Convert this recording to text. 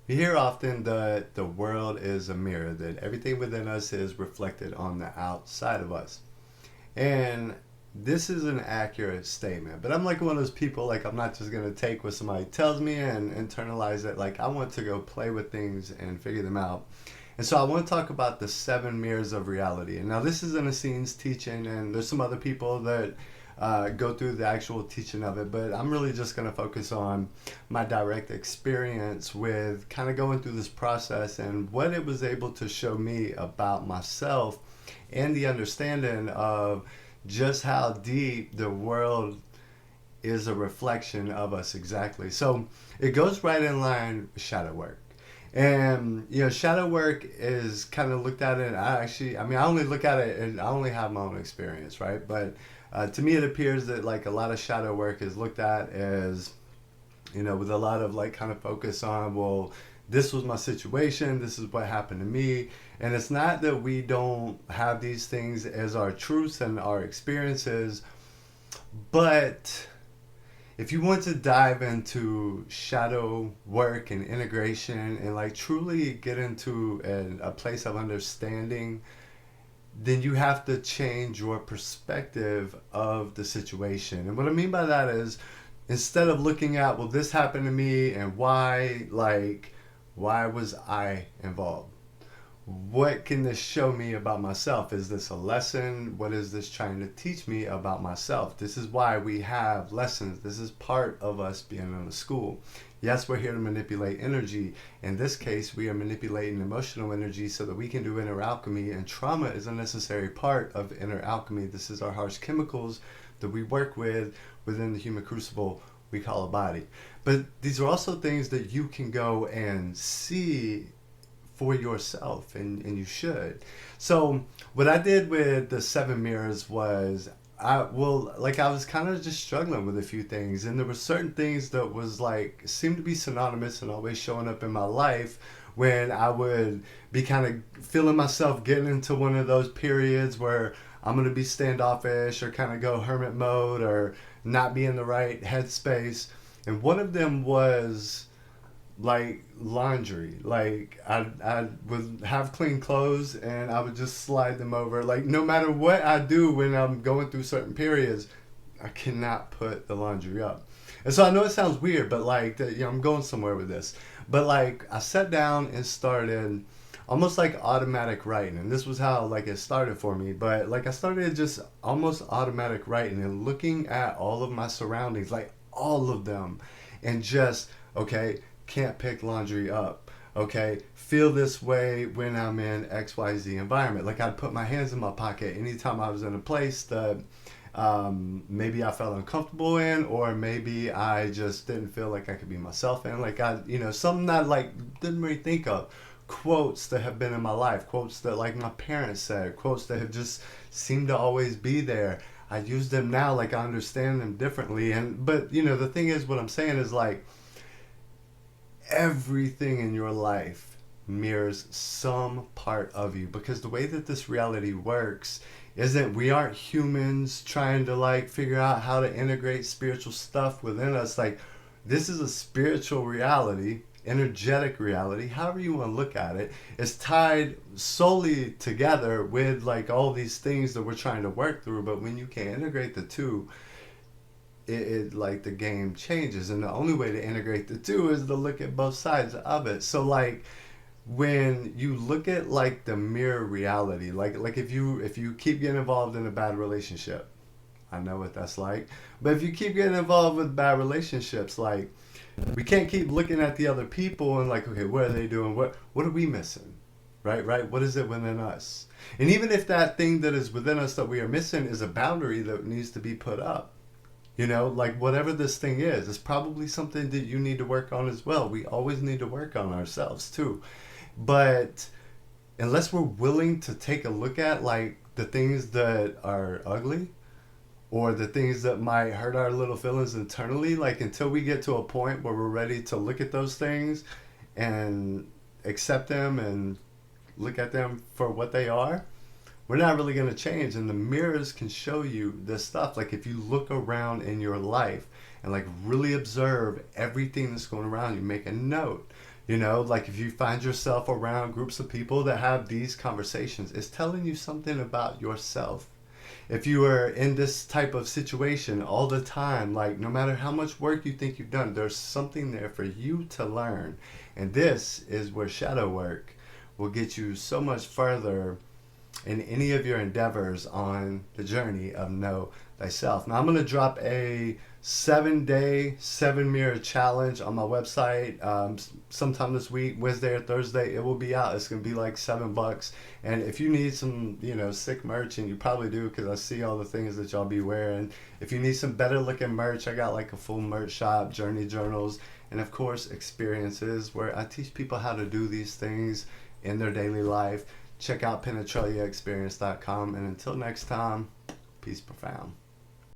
We hear often that the world is a mirror, that everything within us is reflected on the outside of us. And this is an accurate statement, but I'm like one of those people, like, I'm not just going to take what somebody tells me and internalize it. Like, I want to go play with things and figure them out. And so I want to talk about the seven mirrors of reality. And now this is in a scenes teaching, and there's some other people that go through the actual teaching of it, but I'm really just going to focus on my direct experience with kind of going through this process and what it was able to show me about myself and the understanding of just how deep the world is a reflection of us exactly. So it goes right in line with shadow work. And shadow work is kind of looked at it. I only look at it and I only have my own experience, right? But to me, it appears that like a lot of shadow work is looked at as, with a lot of like kind of focus on, well, this was my situation, this is what happened to me. And it's not that we don't have these things as our truths and our experiences, but if you want to dive into shadow work and integration and like truly get into a place of understanding, then you have to change your perspective of the situation. And what I mean by that is, instead of looking at, well, this happened to me and why, like, why was I involved? What can this show me about myself? Is this a lesson? What is this trying to teach me about myself? This is why we have lessons. This is part of us being in a school. Yes, we're here to manipulate energy. In this case, we are manipulating emotional energy so that we can do inner alchemy, and trauma is a necessary part of inner alchemy. This is our harsh chemicals that we work with within the human crucible we call a body. But these are also things that you can go and see for yourself, and you should. So what I did with the seven mirrors was, I was kind of just struggling with a few things, and there were certain things that was like seemed to be synonymous and always showing up in my life when I would be kind of feeling myself getting into one of those periods where I'm going to be standoffish or kind of go hermit mode or not be in the right headspace. And one of them was like laundry. Like I would have clean clothes and I would just slide them over. Like no matter what I do when I'm going through certain periods, I cannot put the laundry up. And so I know it sounds weird, but like I'm going somewhere with this. But like I sat down and started almost like automatic writing, and this was how like it started for me. But like I started just almost automatic writing and looking at all of my surroundings, like all of them, and just okay, can't pick laundry up. Okay, feel this way when I'm in XYZ environment. Like I'd put my hands in my pocket anytime I was in a place that maybe I felt uncomfortable in, or maybe I just didn't feel like I could be myself in. Like something that like didn't really think of. Quotes that have been in my life, quotes that like my parents said, quotes that have just seemed to always be there. I use them now, like I understand them differently. And but the thing is, what I'm saying is like everything in your life mirrors some part of you, because the way that this reality works isn't, we aren't humans trying to like figure out how to integrate spiritual stuff within us. Like this is a spiritual reality, energetic reality, however you want to look at it. It's tied solely together with like all these things that we're trying to work through, but when you can integrate the two, it like the game changes. And the only way to integrate the two is to look at both sides of it. So like when you look at like the mirror reality, like if you keep getting involved in a bad relationship, I know what that's like. But if you keep getting involved with bad relationships, like we can't keep looking at the other people and like, okay, what are they doing, what are we missing, right, what is it within us? And even if that thing that is within us that we are missing is a boundary that needs to be put up, like whatever this thing is, it's probably something that you need to work on as well. We always need to work on ourselves too. But unless we're willing to take a look at like the things that are ugly or the things that might hurt our little feelings internally, like until we get to a point where we're ready to look at those things and accept them and look at them for what they are, we're not really going to change. And the mirrors can show you this stuff. Like if you look around in your life and like really observe everything that's going around you, make a note, You know, like if you find yourself around groups of people that have these conversations, it's telling you something about yourself. If you are in this type of situation all the time, like no matter how much work you think you've done, there's something there for you to learn. And this is where shadow work will get you so much further in any of your endeavors on the journey of know thyself. Now I'm going to drop a 7-day 7 mirror challenge on my website sometime this week, Wednesday or Thursday. It will be out. It's going to be like $7. And if you need some, sick merch, and you probably do because I see all the things that y'all be wearing. If you need some better looking merch, I got like a full merch shop, journey journals, and of course experiences where I teach people how to do these things in their daily life. Check out penetraliaexperience.com, and until next time, peace profound.